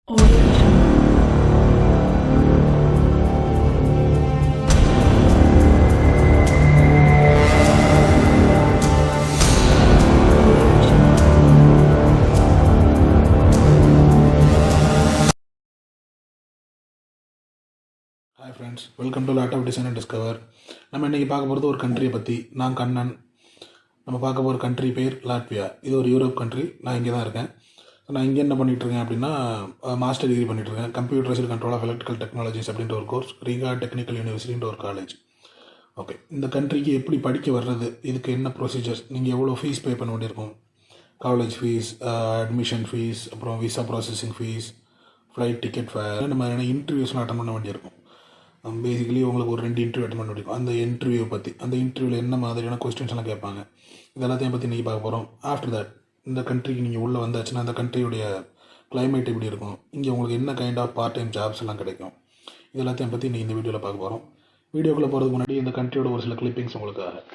Audio Jungle. Audio Jungle. Hi friends, welcome to lot of design and discover. நம்ம இன்றைக்கி பார்க்க போகிறது ஒரு கண்ட்ரியை பற்றி. நான் கண்ணன். நம்ம பார்க்க போகிற கண்ட்ரி பேர் லாட்வியா. இது ஒரு யூரோப் கண்ட்ரி. நான் இங்கே தான் இருக்கேன். நான் இங்கே என்ன பண்ணிகிட்ருக்கேன் அப்படின்னா, மாஸ்டர் டிகிரி பண்ணிகிட்ருக்கேன். Computerised control of electrical technologies அப்படின்ற ஒரு கோர்ஸ், ரீகா டெக்னிக்கல் யூனிவர்சிட்டின்ற ஒரு காலேஜ். ஓகே, இந்த கண்ட்ரிக்கு எப்படி படிக்க வர்றது, இதுக்கு என்ன ப்ரொசீஜர்ஸ், நீங்கள் எவ்வளோ ஃபீஸ் பே பண்ண வேண்டியிருக்கும், காலேஜ் ஃபீஸ், அட்மிஷன் ஃபீஸ், அப்புறம் visa processing fees, flight ticket fair, இந்த மாதிரியான இன்டர்வியூஸ்லாம் அட்டன் பண்ண வேண்டியிருக்கும். பேசிக்கலி உங்களுக்கு ஒரு 2 இன்டர்வியூ அட்டன் பண்ண முடியும். அந்த இன்டர்வியூவை பற்றி, அந்த இன்டர்வியூவில் என்ன மாதிரியான கொஸ்டின்ஸ் எல்லாம் கேட்பாங்க, இதெல்லாத்தையும் பற்றி இன்றைக்கி பார்க்க போகிறோம். ஆஃப்டர் தட், இந்த கண்ட்ரிக்கு நீங்கள் உள்ளே வந்தாச்சுன்னா அந்த கண்ட்ரியுடைய கிளைமேட் எப்படி இருக்கும், இங்கே உங்களுக்கு என்ன kind of part time jobs எல்லாம் கிடைக்கும், இதெல்லாத்தையும் பற்றி இன்றைக்கி இந்த வீடியோவில் பார்க்க போகிறோம். வீடியோக்குள்ளே போகிறதுக்கு முன்னாடி இந்த கண்ட்ரியோட ஒரு சில கிளிப்பிங்ஸ் உங்களுக்காக.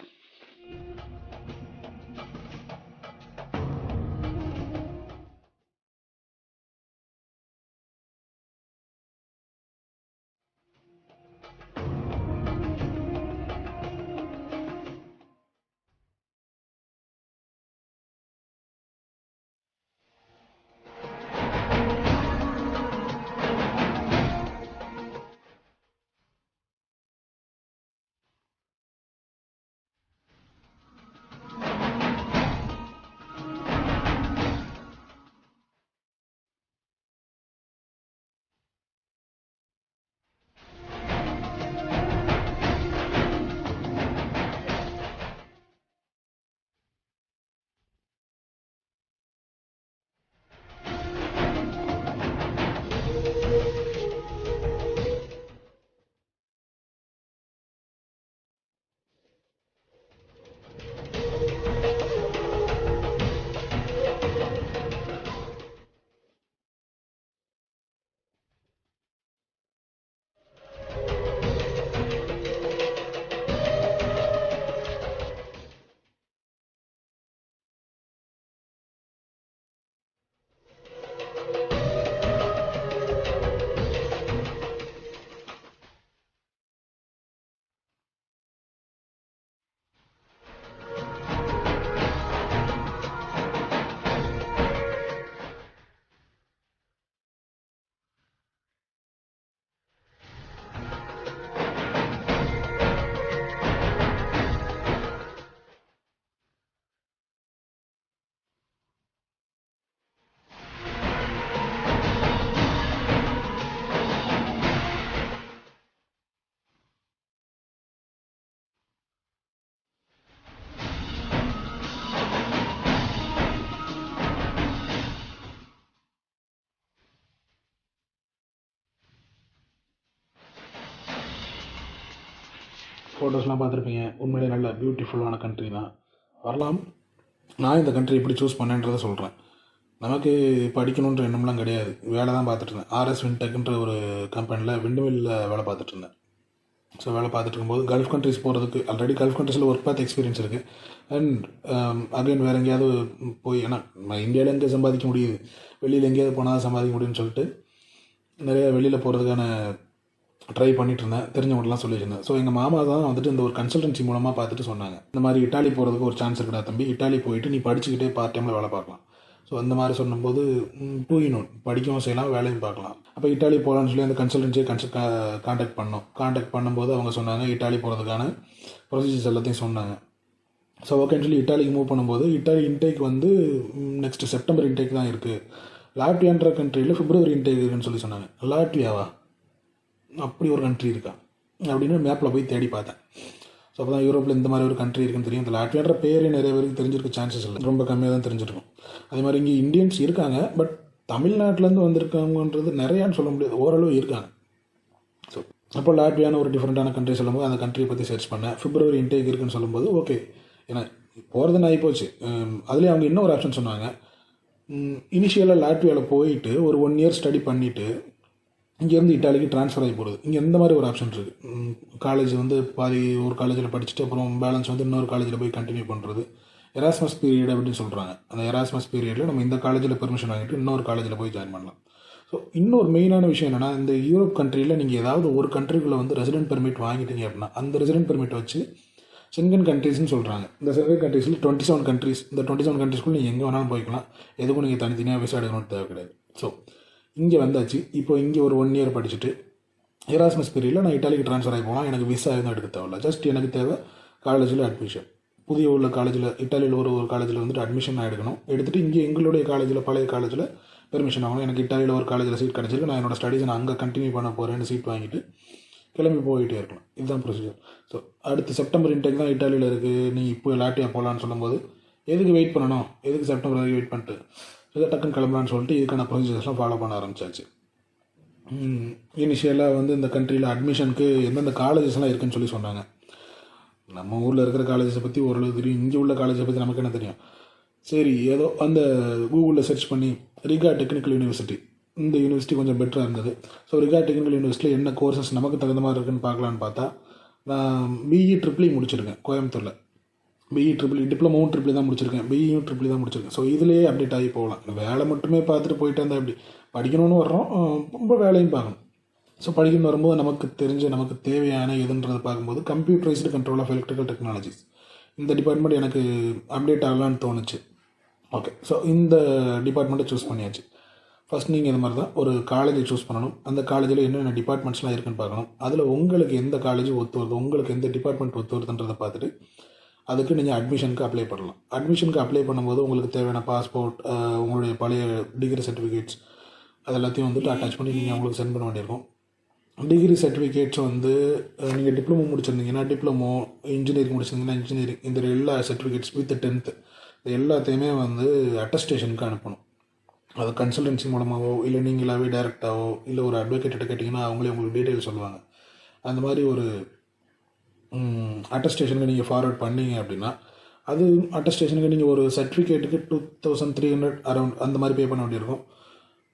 ஃபோட்டோஸ்லாம் பார்த்துருப்பீங்க. உண்மையிலே நல்ல பியூட்டிஃபுல்லான கண்ட்ரி தான். வரலாம். நான் இந்த கண்ட்ரி எப்படி சூஸ் பண்ணேன்றதை சொல்கிறேன். நமக்கு படிக்கணுன்ற எண்ணம்லாம் கிடையாது. வேலை தான் பார்த்துட்டு இருந்தேன். ஆர்எஸ் வின்டெக்ன்ற ஒரு கம்பெனியில் விண்டுமில்லில் வேலை பார்த்துட்டு இருந்தேன். ஸோ வேலை பார்த்துட்டு இருக்கும்போது கல்ஃப் கண்ட்ரிஸ் போகிறதுக்கு ஆல்ரெடி கல்ஃப் கண்ட்ரிஸில் ஒர்க் பார்த்து எக்ஸ்பீரியன்ஸ் இருக்குது. அண்ட் அகைன் வேறு எங்கேயாவது போய், ஏன்னா இந்தியாவில் எங்கே சம்பாதிக்க முடியுது, வெளியில் எங்கேயாவது போனால் சம்பாதிக்க முடியும்னு சொல்லிட்டு நிறைய வெளியில் போகிறதுக்கான ட்ரை பண்ணிட்டு இருந்தேன். தெரிஞ்சவங்களாம் சொல்லியிருந்தேன். ஸோ எங்கள் மாமா தான் வந்துட்டு இந்த ஒரு கன்சல்டன்சி மூலமாக பார்த்துட்டு சொன்னாங்க, இந்த மாதிரி இட்டாலி போகிறதுக்கு ஒரு சான்ஸ் இருக்குடா தம்பி, இட்டாலி போயிட்டு நீ படிச்சுக்கிட்டே பார்ட் டைமில் வேலை பார்க்கலாம். ஸோ அந்த மாதிரி சொன்னும்போது 2 in 1, படிக்கவும் செய்யலாம், வேலையும் பார்க்கலாம். அப்போ இட்டாலி போகலான்னு சொல்லி அந்த கன்சல்டன்சியை காண்டாக்ட் பண்ணோம். காண்டாக்ட் பண்ணும்போது அவங்க சொன்னாங்க இட்டாலி போகிறதுக்கான ப்ரொசீஜர்ஸ் எல்லாத்தையும் சொன்னாங்க. ஸோ ஓகேன்னு சொல்லி இட்டாலிக்கு மூவ் பண்ணும்போது, இட்டாலி இன்டேக் வந்து நெக்ஸ்ட் செப்டம்பர் இன்டேக் தான் இருக்குது. லாட்வியான்ற கண்ட்ரியில் பிப்ரவரி இன்டேக் இருக்குன்னு சொல்லி சொன்னாங்க. லாட்வியாவா, அப்படி ஒரு கண்ட்ரி இருக்கா அப்படின்னு மேப்பில் போய் தேடி பார்த்தேன். ஸோ அப்போ தான் யூரோப்பில் இந்த மாதிரி ஒரு கண்ட்ரி இருக்குன்னு தெரியும். இந்த லாட்வியான்ற பேரே நிறைய பேருக்கு தெரிஞ்சிருக்க சான்சஸ் இல்லை, ரொம்ப கம்மியாக தான் தெரிஞ்சிருக்கும். அதே மாதிரி இங்கே இந்தியன்ஸ் இருக்காங்க, பட் தமிழ்நாட்டிலேருந்து வந்திருக்காங்கன்றது நிறையான்னு சொல்ல முடியாது, ஓரளவு இருக்காங்க. ஸோ அப்போ லாட்வியான ஒரு டிஃப்ரெண்ட்டான கண்ட்ரி சொல்லும்போது அந்த கண்ட்ரியை பற்றி சர்ச் பண்ணேன். பிப்ரவரி இன்டேக் இருக்குன்னு சொல்லும்போது ஓகே, ஏன்னா போகிறதுன்னு ஆகிப்போச்சு. அதுலேயே அவங்க இன்னொரு ஆப்ஷன் சொன்னாங்க. இனிஷியலாக லாட்வியாவில் போயிட்டு ஒரு 1 year ஸ்டடி பண்ணிவிட்டு இங்கேருந்து இட்டாலிக்கு ட்ரான்ஸ்ஃபர் ஆகி போகிறது. இங்கே எந்த மாதிரி ஒரு ஆப்ஷன் இருக்குது. காலேஜ் வந்து பாதி ஒரு காலேஜில் படிச்சுட்டு அப்புறம் பேலன்ஸ் வந்து இன்னொரு காலேஜில் போய் கண்டினியூ பண்ணுறது. எராஸ்மஸ் பீரியட் அப்படின்னு சொல்கிறாங்க. அந்த எராஸ்மஸ் பீரியடில் நம்ம இந்த காலேஜில் பெர்மிஷன் வாங்கிட்டு இன்னொரு காலேஜில் போய் ஜாயின் பண்ணலாம். ஸோ இன்னொரு மெயினான விஷயம் என்னென்னா, இந்த யூரோப் கண்ட்ரியில் நீங்கள் ஏதாவது ஒரு கண்ட்ரிக்குள்ளே வந்து ரெசிடென்ட் பெர்மிட் வாங்கிட்டீங்க அப்படின்னா, அந்த ரெசிடென்ட் பெர்மிட் வச்சு செங்கன் கண்ட்ரீஸ்னு சொல்கிறாங்க. இந்த செங்கன் கண்ட்ரீஸில் 27 கண்ட்ரீஸ், இந்த 27 கண்ட்ரீஸ்க்குள்ளே நீங்கள் எங்கே வேணாலும் போய்க்கலாம். எதுக்கும் நீங்கள் தனித்தனியாக விசா எடுக்கணும்னு தேவை கிடையாது. ஸோ இங்கே வந்தாச்சு. இப்போ இங்கே ஒரு 1 இயர் படிச்சுட்டு எராஸ்மஸ் பீரியடில் நான் இட்டாலிக்கு ட்ரான்ஸ்ஃபர் ஆகி போகலாம். எனக்கு விசா எதுவும் எடுக்க தேவையில்ல. ஜஸ்ட் எனக்கு தேவை காலேஜில் அட்மிஷன். புதிய உள்ள காலேஜில், இட்டாலியில் ஒரு காலேஜில் வந்துட்டு அட்மிஷன் நான் எடுக்கணும். எடுத்துகிட்டு இங்கே எங்களுடைய காலேஜில், பழைய காலேஜில் பெர்மிஷன் ஆகணும். எனக்கு இட்டாலியில் ஒரு காலேஜில் சீட் கிடச்சிருக்கு, நான் என்னோடய ஸ்டடீஸை நான் அங்கே கண்டினியூ பண்ண போகிறேன்னு சீட் வாங்கிட்டு கிளம்பி போயிட்டே இருக்கலாம். இதுதான் ப்ரொசீஜர். ஸோ அடுத்து செப்டம்பர் இன்டேக் தான் இட்டாலியில் இருக்குது. நீ இப்போ லாட்டியா போகலான்னு சொல்லும்போது எதுக்கு வெயிட் பண்ணணும், எதுக்கு செப்டம்பர் வரைக்கும் வெயிட் பண்ணிட்டு இதை டக்குன்னு கிளம்பலான்னு சொல்லிட்டு இதுக்கான ப்ரொசீஜர்ஸ்லாம் ஃபாலோ பண்ண ஆரம்பிச்சாச்சு. இனிஷியலாக வந்து இந்த கண்ட்ரியில் அட்மிஷனுக்கு எந்தெந்த காலேஜஸ்லாம் இருக்குதுன்னு சொல்லி சொன்னாங்க. நம்ம ஊரில் இருக்கிற காலேஜஸை பற்றி ஓரளவு தெரியும், இங்கே உள்ள காலேஜை பற்றி நமக்கு என்ன தெரியும். சரி, ஏதோ அந்த கூகுளில் சர்ச் பண்ணி ரிகா டெக்னிக்கல் யூனிவர்சிட்டி, இந்த யூனிவர்சிட்டி கொஞ்சம் பெட்டராக இருந்தது. ஸோ ரிகா டெக்னிக்கல் யூனிவர்சிட்டியில் என்ன கோர்சஸ் நமக்கு தகுந்த மாதிரி இருக்குன்னு பார்க்கலான்னு பார்த்தா, நான் பிஇ ட்ரிபிள் முடிச்சிருக்கேன் கோயம்புத்தூரில். பிஇ ட்ரிபிள், டிப்ளமோவும் ட்ரிபிள் தான் முடிச்சிருக்கேன், பிஇயும் ட்ரிபிள் தான் முடிச்சிருக்கேன். ஸோ இதிலேயே அப்டேட் ஆகி போகலாம். வேலை மட்டுமே பார்த்துட்டு போயிட்டு இருந்தால் எப்படி, படிக்கணும்னு வர்றோம், ரொம்ப வேலையும் பார்க்கணும். ஸோ படிக்கணும்னு வரும்போது நமக்கு தெரிஞ்ச, நமக்கு தேவையான எதுன்றதை பார்க்கும்போது computerised control of electrical technologies, இந்த டிபார்ட்மெண்ட் எனக்கு அப்டேட் ஆகலான்னு தோணுச்சு. ஓகே, ஸோ இந்த டிபார்ட்மெண்ட்டை சூஸ் பண்ணியாச்சு. ஃபஸ்ட் நீங்கள் இந்த மாதிரி தான் ஒரு காலேஜை சூஸ் பண்ணணும். அந்த காலேஜில் என்னென்ன டிபார்ட்மெண்ட்ஸ்லாம் இருக்குன்னு பார்க்கணும். அதில் உங்களுக்கு எந்த காலேஜ் ஒத்து வருது, உங்களுக்கு எந்த டிபார்ட்மெண்ட் ஒத்து வருதுன்றதை பார்த்துட்டு அதுக்கு நீங்கள் அட்மிஷனுக்கு அப்ளை பண்ணலாம். அட்மிஷனுக்கு அப்ளை பண்ணும்போது உங்களுக்கு தேவையான பாஸ்போர்ட், உங்களுடைய பழைய டிகிரி சர்டிஃபிகேட்ஸ் அது எல்லாத்தையும் வந்துட்டு அட்டாச் பண்ணி நீங்கள் அவங்களுக்கு சென்ட் பண்ண வேண்டியிருக்கும். டிகிரி சர்டிஃபிகேட்ஸ் வந்து நீங்கள் டிப்ளமோ முடிச்சிருந்தீங்கன்னா டிப்ளமோ, இன்ஜினியரிங் முடிச்சிருந்தீங்கன்னா இன்ஜினியரிங், இந்த எல்லா சர்டிஃபிகேட்ஸ் வித் 10th இது எல்லாத்தையுமே வந்து அட்டஸ்டேஷனுக்கு அனுப்பணும். அது கன்சல்டன்சி மூலமாகவோ இல்லை நீங்களாகவே டேரெக்டாகவோ இல்லை ஒரு அட்வொகேட்டை கேட்டிங்கன்னா அவங்களே உங்களுக்கு டீட்டெயில் சொல்லுவாங்க. அந்த மாதிரி ஒரு அட்டஸ்டேஷனுக்கு நீங்கள் ஃபார்வர்ட் பண்ணீங்க அப்படின்னா, அது அட்டஸ்டேஷனுக்கு நீங்கள் ஒரு சர்டிஃபிகேட்டுக்கு 2300 அரௌண்ட் அந்த மாதிரி பே பண்ண வேண்டியிருக்கும்.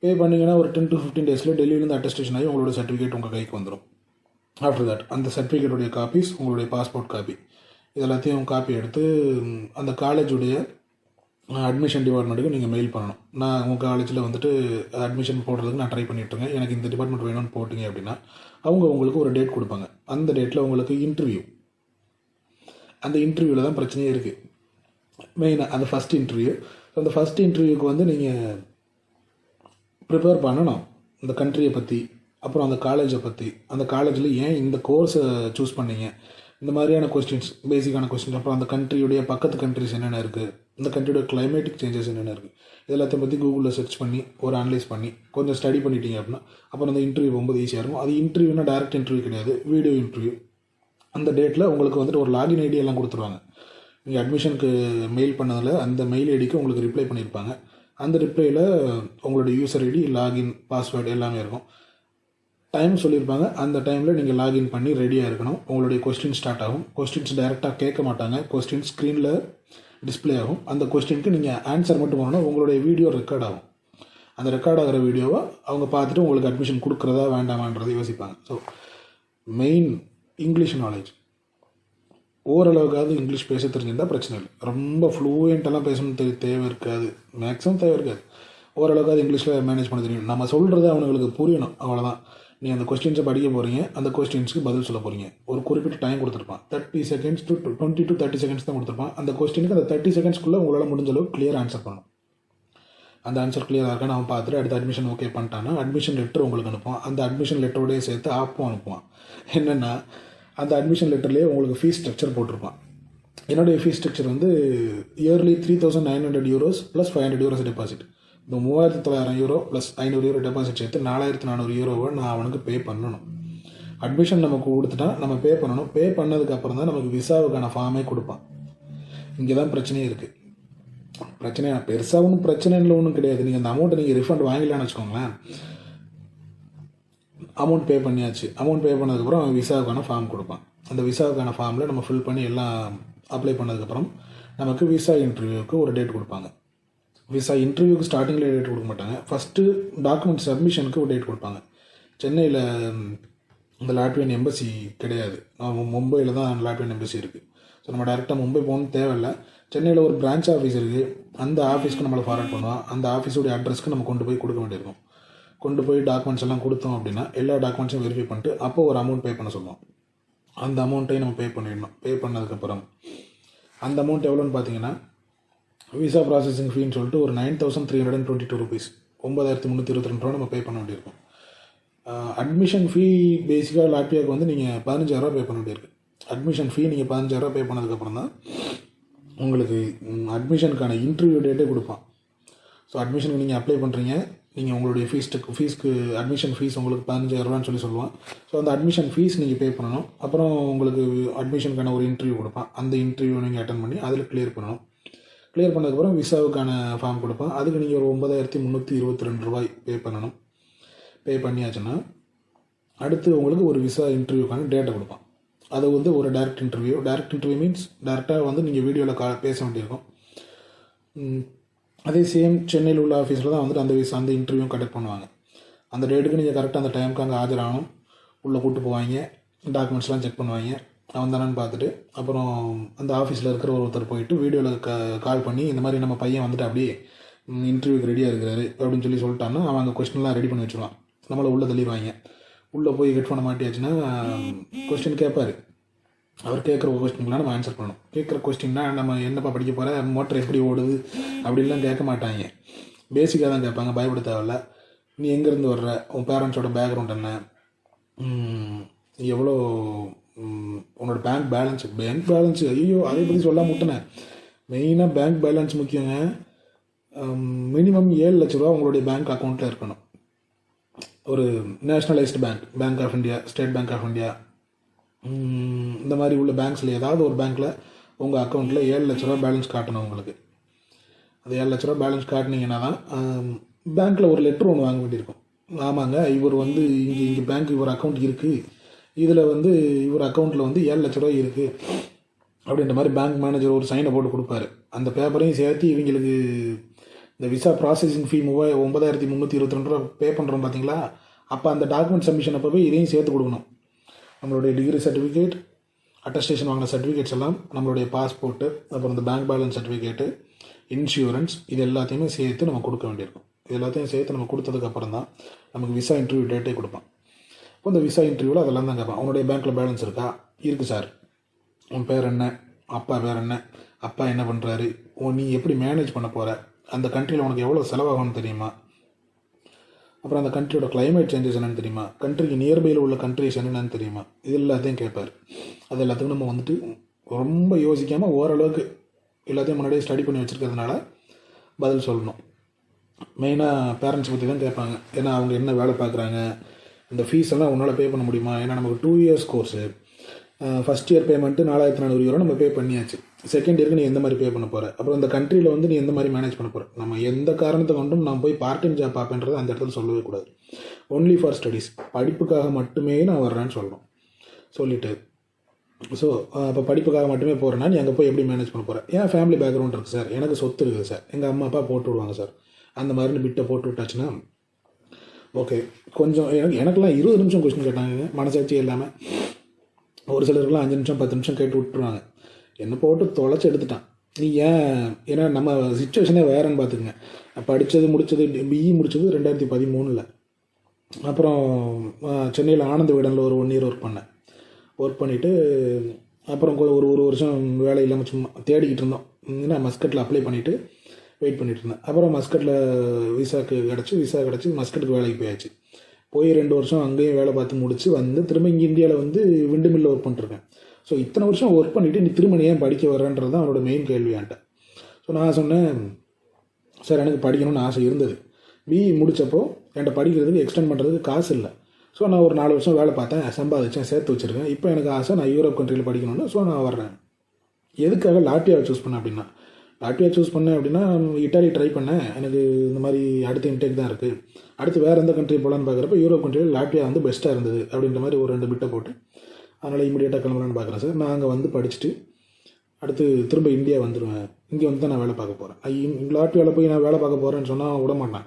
பே பண்ணிங்கன்னா ஒரு 10 to 15 டேஸில் டெல்லியிலேருந்து அட்டஸ்டேஷன் ஆகி உங்களோட சர்டிஃபிகேட் உங்கள் கைக்கு வந்துடும். ஆஃப்டர் தட் அந்த சர்டிஃபிகேட்டுடைய காப்பீஸ், உங்களுடைய பாஸ்போர்ட் காப்பி, இது எல்லாத்தையும் காப்பி எடுத்து அந்த காலேஜுடைய அட்மிஷன் டிபார்ட்மெண்ட்டுக்கு நீங்கள் மெயில் பண்ணணும். நான் உங்கள் காலேஜில் வந்துட்டு அட்மிஷன் போடுறதுக்கு நான் ட்ரை பண்ணிட்டுருக்கேன், எனக்கு இந்த டிபார்ட்மெண்ட் வேணும்னு போட்டிங்க அப்படின்னா அவங்க உங்களுக்கு ஒரு டேட் கொடுப்பாங்க. அந்த டேட்டில் உங்களுக்கு இன்டர்வியூ, அந்த இன்டர்வியூவில் தான் பிரச்சனையே இருக்குது. மெயினாக அந்த ஃபஸ்ட் இன்டர்வியூ. ஸோ அந்த ஃபஸ்ட் இன்டர்வியூக்கு வந்து நீங்கள் ப்ரிப்பேர் பண்ணணும் இந்த கண்ட்ரியை பற்றி, அப்புறம் அந்த காலேஜை பற்றி, அந்த காலேஜில் ஏன் இந்த கோர்ஸை சூஸ் பண்ணீங்க, இந்த மாதிரியான கொஸ்டின்ஸ், பேசிக்கான கொஸ்டின்ஸ். அப்புறம் அந்த கண்ட்ரியுடைய பக்கத்து கண்ட்ரிஸ் என்னென்ன இருக்குது, இந்த கண்ட்ரியோட கிளைமேட்டிக் சேஞ்சஸ் என்னென்ன இருக்குது, இது எல்லாத்தையும் பற்றி கூகுளில் சர்ச் பண்ணி ஒரு அனலைஸ் பண்ணி கொஞ்சம் ஸ்டடி பண்ணிட்டீங்க அப்படின்னா அப்புறம் அந்த இன்டர்வியூ போகும்போது ஈஸியாக இருக்கும். அது இன்டர்வியூனா டேரக்ட் இன்டர்வியூ கிடையாது, வீடியோ இன்டர்வியூ. அந்த டேட்டில் உங்களுக்கு வந்துட்டு ஒரு லாகின் ஐடி எல்லாம் கொடுத்துருவாங்க. நீங்கள் அட்மிஷனுக்கு மெயில் பண்ணதில் அந்த மெயில் ஐடிக்கு உங்களுக்கு ரிப்ளை பண்ணியிருப்பாங்க. அந்த ரிப்ளையில் உங்களோட யூசர் ஐடி, லாகின், பாஸ்வேர்டு எல்லாமே இருக்கும். டைம் சொல்லியிருப்பாங்க. அந்த டைமில் நீங்கள் லாகின் பண்ணி ரெடியாக இருக்கணும். உங்களுடைய கொஸ்டின் ஸ்டார்ட் ஆகும். கொஸ்டின்ஸ் டைரெக்டாக கேட்க மாட்டாங்க, கொஸ்டின் ஸ்க்ரீனில் டிஸ்பிளே ஆகும். அந்த கொஸ்டினுக்கு நீங்கள் ஆன்சர் மட்டும் பண்ணணும். உங்களுடைய வீடியோ ரெக்கார்ட் ஆகும். அந்த ரெக்கார்ட் ஆகிற வீடியோவை அவங்க பார்த்துட்டு உங்களுக்கு அட்மிஷன் கொடுக்குறதா வேண்டாமான்றதை யோசிப்பாங்க. ஸோ மெயின் இங்கிலீஷ் நாலேஜ், ஓரளவுக்காவது இங்கிலீஷ் பேச தெரிஞ்சிருந்தால் பிரச்சனை இல்லை. ரொம்ப ஃப்ளூயண்ட்டெல்லாம் பேசணும்னு தேவை இருக்காது, மேக்ஸிமம் தேவை இருக்காது. ஓரளவுக்காவது இங்கிலீஷில் மேனேஜ் பண்ண தெரியும். நம்ம சொல்கிறது அவங்களுக்கு புரியணும், அவ்வளோதான். நீ அந்த கொஸ்டின்ஸை படிக்க போகிறீங்க, அந்த கொஸ்டின்ஸுக்கு பதில் சொல்ல போகிறீங்க. ஒரு குறிப்பிட்ட டைம் கொடுத்துருப்பான், 30 seconds to 20 to 30 seconds தான் கொடுத்துருப்பான். அந்த கொஸ்டினுக்கு அந்த 30 secondsக்குள்ளே உங்களால் முடிஞ்ச அளவுக்கு கிளியர் ஆன்சர் பண்ணணும். அந்த ஆன்சர் கிளியராக இருக்கான்னு அவன் பார்த்துட்டு அடுத்த அட்மிஷன் ஓகே பண்ணிட்டான்னா அட்மிஷன் லெட்டர் உங்களுக்கு அனுப்புவான். அந்த அட்மிஷன் லெட்டரோடய சேர்த்து ஆப்பும் அனுப்புவான். என்னென்னா அந்த அட்மிஷன் லெட்டர்லேயே உங்களுக்கு ஃபீஸ் ஸ்ட்ரக்சர் போட்டிருப்பான். என்னுடைய ஃபீஸ் ஸ்ட்ரக்சர் வந்து இயர்லி €3,900 + €500 டெபாசிட். இந்த €3,900 + €500 டெபாசிட் சேர்த்து €4,400 நான் அவனுக்கு பே பண்ணணும். அட்மிஷன் நமக்கு கொடுத்துட்டா நம்ம பே பண்ணணும். பே பண்ணதுக்கப்புறம் தான் நமக்கு விசாவுக்கான ஃபார்மே கொடுப்பான். இங்கே தான் பிரச்சனையே இருக்குது. பிரச்சனை பெருசாக ஒன்றும் பிரச்சனை இல்லை, ஒன்றும் கிடையாது. நீங்கள் அந்த அமௌண்ட்டை நீங்கள் ரிஃபண்ட் வாங்கிடலான்னு வச்சுக்கோங்களேன். அமௌண்ட் பே பண்ணியாச்சு. அமௌண்ட் பே பண்ணதுக்கப்புறம் அவன் விசாவுக்கான ஃபார்ம் கொடுப்பான். அந்த விசாவுக்கான ஃபார்மில் நம்ம ஃபில் பண்ணி எல்லாம் அப்ளை பண்ணதுக்கப்புறம் நமக்கு விசா இன்டர்வியூவுக்கு ஒரு டேட் கொடுப்பாங்க. விசா இன்டர்வியூக்கு ஸ்டார்டிங்கில் டேட் கொடுக்க மாட்டாங்க. ஃபஸ்ட்டு டாக்குமெண்ட் சப்மிஷனுக்கு ஒரு டேட் கொடுப்பாங்க. சென்னையில் இந்த லாட்வியன் எம்பசி கிடையாது, மும்பையில் தான் லாட்வியன் எம்பசி இருக்குது. ஸோ நம்ம டேரெக்டாக மும்பை போகணும்னு தேவையில்லை. சென்னையில் ஒரு பிரான்ச் ஆஃபீஸ் இருக்குது, அந்த ஆஃபீஸ்க்கு நம்மளை ஃபார்வர்ட் பண்ணுவான். அந்த ஆஃபீஸோடைய அட்ரஸ்க்கு நம்ம கொண்டு போய் கொடுக்க வேண்டியிருக்கும். கொண்டு போய் டாக்குமெண்ட்ஸ் எல்லாம் கொடுத்தோம் அப்படின்னா எல்லா டாக்குமெண்ட்ஸும் வெரிஃபை பண்ணிட்டு அப்போ ஒரு அமௌண்ட் பே பண்ண சொல்லுவோம். அந்த அமௌண்ட்டையும் நம்ம பே பண்ணிடணும். பே பண்ணதுக்கப்புறம் அந்த அமௌண்ட் எவ்வளோன்னு பார்த்தீங்கன்னா விசா ப்ராசஸிங் ஃபீன்னு சொல்லிட்டு ஒரு 9,322 ருபீஸ், 9,322 ரூபா நம்ம பே பண்ண வேண்டியிருக்கும். அட்மிஷன் ஃபீ பேசிக்காக லாட்வியாவுக்கு வந்து நீங்கள் 15,000 பே பண்ண வேண்டியிருக்கு. அட்மிஷன் ஃபீ நீங்கள் 15,000 பே பண்ணதுக்கப்புறம் தான் உங்களுக்கு அட்மிஷனுக்கான இன்டர்வியூ டேட்டே கொடுப்பான். ஸோ அட்மிஷனுக்கு நீங்கள் அப்ளை பண்ணுறீங்க, நீங்கள் உங்களுடைய ஃபீஸ்க்கு அட்மிஷன் ஃபீஸ் உங்களுக்கு 15,000 சொல்லி சொல்லுவான். ஸோ அந்த அட்மிஷன் ஃபீஸ் நீங்கள் பே பண்ணணும். அப்புறம் உங்களுக்கு அட்மிஷனுக்கான ஒரு இன்டர்வியூ கொடுப்பான். அந்த இன்டர்வியூ நீங்கள் அட்டன் பண்ணி அதில் கிளியர் பண்ணணும். கிளியர் பண்ணதுக்கப்புறம் விசாவுக்கான ஃபார்ம் கொடுப்பான். அதுக்கு நீங்கள் ஒரு 9,322 ரூபாய் பே பண்ணணும். பே பண்ணியாச்சுன்னா அடுத்து உங்களுக்கு ஒரு விசா இன்டர்வியூக்கான டேட்டை கொடுப்பான். அது வந்து ஒரு டேரக்ட் இன்டர்வியூ மீன்ஸ் டேரெக்டாக வந்து நீங்கள் வீடியோவில் பேச வேண்டியிருக்கும். அதே சேம் சென்னையில் உள்ள ஆஃபீஸில் தான் வந்துட்டு அந்த இன்டர்வியூ கண்டக்ட் பண்ணுவாங்க. அந்த டேட்டுக்கு நீங்கள் கரெக்டாக அந்த டைமுக்கு அங்கே ஆஜராகணும். உள்ளே கூப்பிட்டு போவாங்க, டாக்குமெண்ட்ஸ்லாம் செக் பண்ணுவாங்க, அவன் தானேன்னு பார்த்துட்டு அப்புறம் அந்த ஆஃபீஸில் இருக்கிற ஒருத்தர் போயிட்டு வீடியோவில் கால் பண்ணி இந்த மாதிரி நம்ம பையன் வந்துட்டு அப்படியே இன்டர்வியூக்கு ரெடியாக இருக்கிறாரு அப்படின்னு சொல்லிட்டான்னா அவன் அங்கே கொஸ்டின்லாம் ரெடி பண்ணி வச்சுருவான். நம்மளை உள்ளே தள்ளிடுவாங்க. உள்ளே போய் ஹெட்ஃபோனை மாட்டியாச்சுன்னா கொஸ்டின் கேட்பார். அவர் கேட்குற கொஸ்டின்லாம் நம்ம ஆன்சர் பண்ணணும். கேட்குற கொஸ்டின்னா நம்ம என்னப்பா படிக்க போகிற, மோட்டர் எப்படி ஓடுது அப்படின்லாம் கேட்க மாட்டாங்க. பேசிக்காக தான் கேட்பாங்க, பயப்பட தேவையில்ல. நீ எங்கேருந்து வர்ற, உன் பேரண்ட்ஸோட பேக்ரவுண்ட் என்ன, எவ்வளோ உன்னோட பேங்க் பேலன்ஸு ஐயோ அதை பற்றி சொல்லாம விட்டனேன். மெயினாக பேங்க் பேலன்ஸ் முக்கியங்க. மினிமம் 7 லட்ச ரூபா உங்களுடைய பேங்க் அக்கௌண்ட்டில் இருக்கணும். ஒரு nationalised bank of India, state bank of India, இந்த மாதிரி உள்ள பேங்க்ஸில் ஏதாவது ஒரு பேங்க்கில் உங்கள் அக்கௌண்ட்டில் 7 லட்ச ரூபா பேலன்ஸ் காட்டணும் உங்களுக்கு. அது 7 லட்ச ரூபா பேலன்ஸ் காட்டினீங்கன்னா தான் பேங்க்கில் ஒரு லெட்ரு ஒன்று வாங்க வேண்டியிருக்கும். ஆமாங்க, இவர் வந்து இங்கே பேங்க் இவர் அக்கௌண்ட் இருக்குது, இதில் வந்து இவர் அக்கௌண்ட்டில் வந்து 7 லட்ச ரூபா இருக்குது அப்படின்ற மாதிரி பேங்க் மேனேஜர் ஒரு சைனை போட்டு கொடுப்பாரு. அந்த பேப்பரையும் சேர்த்து இவங்களுக்கு இந்த விசா ப்ராசஸிங் ஃபீ 9,322 ரூபா பே பண்ணுறோம் பார்த்தீங்களா, அப்போ அந்த டாக்குமெண்ட் சப்மிஷன் அப்போவே இதையும் சேர்த்து கொடுக்கணும். நம்மளுடைய டிகிரி சர்டிஃபிகேட், அட்டஸ்டேஷன் வாங்கின சர்டிஃபிகேட்ஸ் எல்லாம், நம்மளுடைய பாஸ்போர்ட்டு, அப்புறம் இந்த பேங்க் பேலன்ஸ் சர்டிஃபிகேட்டு, இன்சூரன்ஸ், இது எல்லாத்தையுமே சேர்த்து நம்ம கொடுக்க வேண்டியிருக்கும். இது எல்லாத்தையும் சேர்த்து நம்ம கொடுத்ததுக்கப்புறம் தான் நமக்கு விசா இன்டர்வியூ டேட்டே கொடுப்பான். இப்போ இந்த விசா இன்டர்வியூவில் அதெல்லாம் தான் கேட்பான். உன்னுடைய பேங்க்கில் பேலன்ஸ் இருக்கா? இருக்குது சார். உன் பேர் என்ன, அப்பா பேர் என்ன, அப்பா என்ன பண்ணுறாரு, நீ எப்படி மேனேஜ் பண்ண போகிற, அந்த கண்ட்ரியில் உனக்கு எவ்வளோ செலவாகும்னு தெரியுமா, அப்புறம் அந்த கண்ட்ரியோட கிளைமேட் சேஞ்சஸ் என்னென்னு தெரியுமா, கண்ட்ரிக்கு நியர்பையில் உள்ள கண்ட்ரிஸ் என்னென்னு தெரியுமா, இது எல்லாத்தையும் கேட்பார். அது எல்லாத்துக்கும் நம்ம வந்துட்டு ரொம்ப யோசிக்காமல் ஓரளவுக்கு எல்லாத்தையும் முன்னாடியே ஸ்டடி பண்ணி வச்சுருக்கிறதுனால பதில் சொல்லணும். மெயினாக பேரண்ட்ஸ் பற்றி தான் கேட்பாங்க. ஏன்னா அவங்க என்ன வேலை பார்க்குறாங்க, இந்த ஃபீஸ் எல்லாம் உன்னால் பே பண்ண முடியுமா. ஏன்னா நமக்கு 2 years course. First year payment 4,400 ரூபா நம்ம பே பண்ணியாச்சு. செகண்ட் இயருக்கு நீ எந்த மாதிரி பே பண்ண போகிற, அப்புறம் இந்த கண்ட்ரியில் வந்து நீ எந்த மாதிரி மேனேஜ் பண்ண போகிற. நம்ம எந்த காரணத்தை கொண்டும் நான் போய் பார்ட் டைம் ஜாப் பார்ப்பேன்றது அந்த இடத்துல சொல்லவே கூடாது. ஒன்லி ஃபார் ஸ்டடீஸ், படிப்புக்காக மட்டுமே நான் வர்றேன்னு சொல்லணும். சொல்லிவிட்டு ஸோ இப்போ படிப்புக்காக மட்டுமே போகிறேன்னா நீ அங்கே போய் எப்படி மேனேஜ் பண்ண போகிற. ஏன் ஃபேமிலி பேக்ரவுண்ட் இருக்குது சார், எனக்கு சொத்து இருக்குது சார், எங்கள் அம்மா அப்பா போட்டு விடுவாங்க சார், அந்த மாதிரி பிட்டை போட்டு விட்டாச்சுன்னா ஓகே. கொஞ்சம் எனக்கெல்லாம் 20 நிமிஷம் கொஸ்டின் கேட்டாங்க, மனசாட்சி இல்லாமல். ஒரு சிலருக்குலாம் 5 நிமிஷம் 10 நிமிஷம் கேட்டு விட்டுருவாங்க. என்ன போட்டு தொலைச்சி எடுத்துட்டான். நீ ஏன்னா நம்ம சிச்சுவேஷனே வேறன்னு பார்த்துக்குங்க. முடித்தது பிஇ முடித்தது 2013. அப்புறம் சென்னையில் ஆனந்த விடனில் ஒரு 1 இயர் ஒர்க் பண்ணிவிட்டு அப்புறம் ஒரு வருஷம் வேலை இல்லாமல் சும்மா தேடிக்கிட்டு இருந்தோம். ஏன்னா மஸ்கட்டில் அப்ளை பண்ணிவிட்டு வெயிட் பண்ணிகிட்டு இருந்தேன். அப்புறம் மஸ்கட்டில் விசா கிடச்சி மஸ்கட்டுக்கு வேலைக்கு போய் 2 வருஷம் அங்கேயும் வேலை பார்த்து முடித்து வந்து திரும்ப இங்கே இந்தியாவில் வந்து விண்டு மில்லில் ஒர்க் பண்ணிருக்கேன். ஸோ இத்தனை வருஷம் ஒர்க் பண்ணிவிட்டு நீ திரும்ப ஏன் படிக்க வர்றன்றது தான் அவனோட மெயின் கேள்வியான்ட்ட. ஸோ நான் சொன்னேன், சார் எனக்கு படிக்கணும்னு ஆசை இருந்தது. பிஇ முடித்தப்போ என்கிட்ட படிக்கிறதுக்கு எக்ஸ்டெண்ட் பண்ணுறதுக்கு காசு இல்லை. ஸோ நான் ஒரு 4 வருஷம் வேலை பார்த்தேன், சம்பாதிச்சேன், சேர்த்து வச்சுருக்கேன். இப்போ எனக்கு ஆசை நான் யூரோப் கண்ட்ரியில் படிக்கணும்னு. ஸோ நான் வர்றேன். எதுக்காக லாட்வியாவை சூஸ் பண்ணேன் அப்படின்னா, இட்டாலி ட்ரை பண்ணேன். எனக்கு இந்த மாதிரி அடுத்த இன்டேக் தான் இருக்குது. அடுத்து வேறு எந்த கண்ட்ரி போகலான்னு பார்க்குறப்ப யூரோப் கண்ட்ரியில் லாட்வியா வந்து பெஸ்ட்டாக இருந்தது அப்படின்ற மாதிரி ஒரு 2 பிட்டை போட்டு அதனால் இமீடியட்டாக கிளம்புறான்னு பார்க்குறேன் சார். நான் அங்கே வந்து படிச்சுட்டு அடுத்து திரும்ப இந்தியா வந்துடுவேன். இங்கே வந்து தான் நான் வேலை பார்க்க போகிறேன். லாட்வியாவில் போய் நான் வேலை பார்க்க போகிறேன்னு சொன்னால் விட மாட்டான்.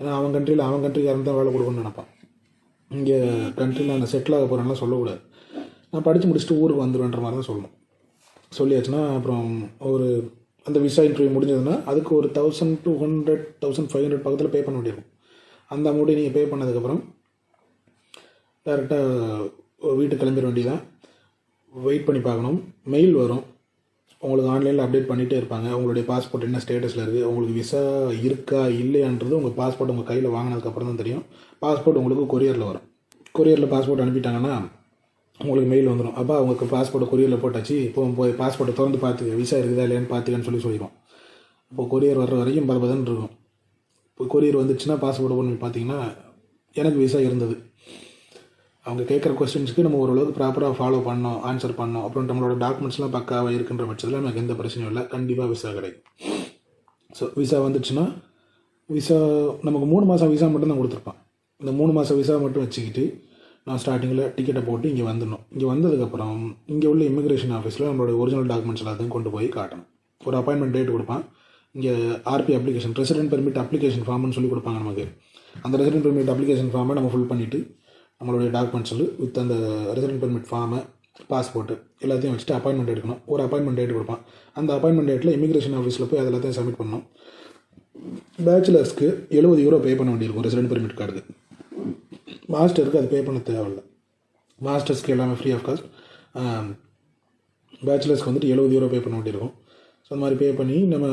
ஏன்னா அவன் கண்ட்ரிக்காரன் தான் வேலை கொடுக்கணும்னு நினைப்பான். இங்கே கண்ட்ரியில் நான் செட்டில் ஆக போகிறேன்லாம் சொல்லக்கூடாது. நான் படித்து முடிச்சுட்டு ஊருக்கு வந்துடுவேன்ற மாதிரி தான் சொல்லணும். சொல்லியாச்சுன்னா அப்புறம் அந்த விசா இன்டர்வியூ முடிஞ்சதுன்னா அதுக்கு ஒரு 1,200 1,500 பக்கத்தில் பே பண்ண வேண்டியிருக்கும். அந்த அமௌண்ட்டை நீங்கள் பே பண்ணதுக்கப்புறம் டேரெக்டாக வீட்டுக்கு கிளம்பிட வேண்டியதான். வெயிட் பண்ணி பார்க்கணும். மெயில் வரும், உங்களுக்கு ஆன்லைனில் அப்டேட் பண்ணிகிட்டே இருப்பாங்க. உங்களுடைய பாஸ்போர்ட் என்ன ஸ்டேட்டஸில் இருக்குது, உங்களுக்கு விசா இருக்கா இல்லையான்றது உங்கள் பாஸ்போர்ட் உங்கள் கையில் வாங்கினதுக்கப்புறம் தான் தெரியும். பாஸ்போர்ட் உங்களுக்கு கொரியரில் வரும். கொரியரில் பாஸ்போர்ட் அனுப்பிட்டாங்கன்னா உங்களுக்கு மெயில் வந்துடும். அப்போ உங்களுக்கு பாஸ்போர்ட்டை கொரியரில் போட்டாச்சு, இப்போ போய் பாஸ்போர்ட்டை திறந்து பார்த்து விசா இருக்குதா இல்லையான்னு பார்த்துக்கன்னு சொல்லிடுவோம். இப்போ கொரியர் வர்ற வரைக்கும் பதபதன்னு இருக்கும். இப்போ கொரியர் வந்துச்சுன்னா பாஸ்போர்ட் பண்ணி பார்த்தீங்கன்னா எனக்கு விசா இருந்தது. அவங்க கேட்குற கொஸ்டின்ஸுக்கு நம்ம ஓரளவுக்கு ப்ராப்பராக ஃபாலோ பண்ணோம், ஆன்சர் பண்ணோம், அப்புறம் நம்மளோட டாக்குமெண்ட்ஸ்லாம் பக்காவாக இருக்குன்ற பட்சத்தில் நமக்கு எந்த பிரச்சனையும் இல்லை, கண்டிப்பாக விசா கிடைக்கும். ஸோ விசா வந்துச்சுன்னா விசா நமக்கு 3 மாதம் விசா மட்டும் தான் கொடுத்துருப்பான். இந்த 3 மாதம் விசா மட்டும் வச்சுக்கிட்டு நான் ஸ்டார்டிங்கில் டிக்கெட்டை போட்டு இங்கே வந்துடணும். இங்கே வந்ததுக்கப்புறம் இங்கே உள்ள இமிக்ரேஷன் ஆஃபீஸில் நம்மளோட ஒரிஜினல் டாக்குமெண்ட்ஸ் எல்லாத்தையும் கொண்டு போய் காட்டணும். ஒரு அப்பாயின்மெண்ட் டேட் கொடுப்பான். இங்கே RP application, resident permit application ஃபார்ம்னு சொல்லி கொடுப்பாங்க நமக்கு. அந்த ரெசிடென்ட் பெர்மிட் அப்ளிகேஷன் ஃபார்மை நம்ம ஃபில் பண்ணிவிட்டு நம்மளுடைய டாக்குமெண்ட்ஸ் வித் அந்த ரெசிடென்ட் பெர்மிட் ஃபார்மை, பாஸ்போர்ட்டு எல்லாத்தையும் வச்சுட்டு அப்பாயின்மெண்ட் எடுக்கணும். ஒரு அப்பாயின்மெண்ட் டேட் கொடுப்பான். அந்த அப்பாயின்மெண்ட் டேட்டில் இமிக்ரேஷன் ஆஃபீஸில் போய் அதெல்லாத்தையும் சப்மிட் பண்ணணும். பேச்சுலர்ஸ்க்கு €70 பே பண்ண வேண்டியிருக்கும் ரெசிடென்ட் பெர்மிட் கார்டுக்கு. மாஸ்டருக்கு அது பே பண்ண தேவையில்லை. மாஸ்டர்ஸ்க்கு எல்லாமே ஃப்ரீ ஆஃப் காஸ்ட். பேச்சுலர்ஸ்க்கு வந்துட்டு €70 பே பண்ண வேண்டியிருக்கும். ஸோ அந்த மாதிரி பே பண்ணி நம்ம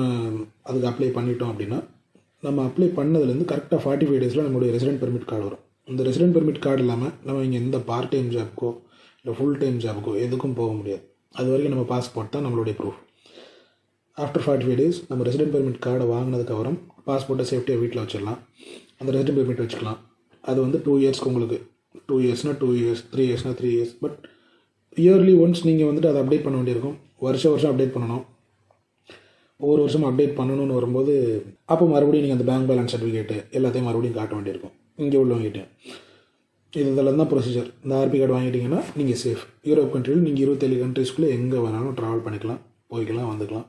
அதுக்கு அப்ளை பண்ணிட்டோம் அப்படின்னா நம்ம அப்ளை பண்ணதுலேருந்து கரெக்டாக 45 டேஸில் நம்மளுடைய ரெசிடென்ட் பெர்மிட் கார்டு வரும். இந்த ரெசிடென்ட் பெர்மிட் கார்டு இல்லாமல் நம்ம இங்கே எந்த பார்ட் டைம் ஜாப்புக்கோ இல்லை ஃபுல் டைம் ஜாப்புக்கோ எதுக்கும் போக முடியாது. அது வரைக்கும் நம்ம பாஸ்போர்ட் தான் நம்மளுடைய ப்ரூஃப். ஆஃப்டர் 45 டேஸ் நம்ம ரெசிடென்ட் பெர்மிட் கார்டை வாங்கினதுக்கப்புறம் பாஸ்போர்ட்டை சேஃப்டியாக வீட்டில் வச்சிடலாம். அந்த ரெசிடென்ட் பெர்மிட் வச்சுக்கலாம். அது வந்து 2 இயர்ஸ்க்கு உங்களுக்கு 2 இயர்ஸ்னால் 2 இயர்ஸ், 3 இயர்ஸ்னால் 3 இயர்ஸ். பட் இயர்லி ஒன்ஸ் நீங்கள் வந்துட்டு அதை அப்டேட் பண்ண வேண்டியிருக்கும். வருஷம் அப்டேட் பண்ணணும். ஒவ்வொரு வருஷமும் அப்டேட் பண்ணணும்னு வரும்போது அப்போ மறுபடியும் நீங்கள் அந்த பேங்க் பேலன்ஸ் சர்டிஃபிகேட்டு எல்லாத்தையும் மறுபடியும் காட்ட வேண்டியிருக்கும் இங்கே உள்ளவங்கிட்ட. இதெல்லாம் தான் ப்ரொசீஜர். இந்த ஆர்பி கார்டு வாங்கிட்டீங்கன்னா நீங்கள் சேஃப். யூரோப் கண்ட்ரியில் நீங்கள் 27 கண்ட்ரிஸ்குள்ளே எங்கே வேணாலும் ட்ராவல் பண்ணிக்கலாம், போய்க்கலாம், வந்துக்கலாம்.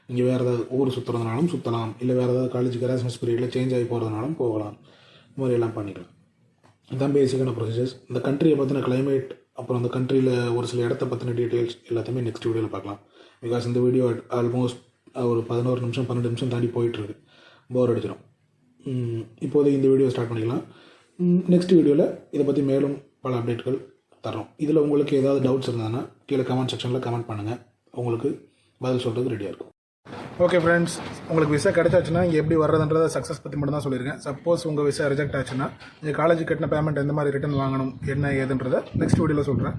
நீங்கள் வேறு ஏதாவது ஊர் சுற்றுறதுனாலும் சுற்றலாம், இல்லை வேறு ஏதாவது காலேஜுக்கு எராஸ்மஸ் பீரியடில் சேஞ்ச் ஆகி போகிறதுனாலும் போகலாம். இந்த மாதிரி எல்லாம் பண்ணிக்கலாம். இதுதான் பேசிக்கான ப்ரொசீஜர்ஸ். இந்த கண்ட்ரியை பற்றின கிளைமேட், அப்புறம் அந்த கண்ட்ரியில் ஒரு சில இடத்த பற்றின டீட்டெயில்ஸ் எல்லாத்தையுமே நெக்ஸ்ட் வீடியோவில் பார்க்கலாம். பிகாஸ் இந்த வீடியோ ஆல்மோஸ்ட் ஒரு 11 நிமிஷம் 12 நிமிஷம் தாண்டி போயிட்டுருக்கு, போர் அடிச்சிடும். இப்போதைக்கு இந்த வீடியோ ஸ்டார்ட் பண்ணிக்கலாம். நெக்ஸ்ட் வீடியோவில் இதை பற்றி மேலும் பல அப்டேட்கள் தரோம். இதில் உங்களுக்கு ஏதாவது டவுட்ஸ் இருந்ததுன்னா கீழே கமெண்ட் செக்ஷனில் கமெண்ட் பண்ணுங்கள், உங்களுக்கு பதில் சொல்கிறதுக்கு ரெடியாக இருக்கும். ஓகே ஃப்ரெண்ட்ஸ், உங்களுக்கு விசா கிடைச்சாச்சுன்னா இங்கே எப்படி வர்றதுன்றதை சக்ஸஸ் பற்றி மட்டும் தான் சொல்லியிருக்கேன். சப்போஸ் உங்கள் விசா ரிஜெக்ட் ஆச்சுன்னா நீங்கள் காலேஜ் கட்டின பேமெண்ட் எந்த மாதிரி ரிட்டர்ன் வாங்கணும், என்ன ஏதுன்றதை நெக்ஸ்ட் வீடியோவில் சொல்கிறேன்.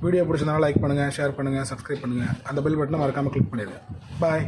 வீடியோ பிடிச்சதுனால லைக் பண்ணுங்கள், ஷேர் பண்ணுங்கள், சப்ஸ்கிரைப் பண்ணுங்கள், அந்த பெல் பட்டனை மறக்காமல் கிளிக் பண்ணிடுங்க. பாய்.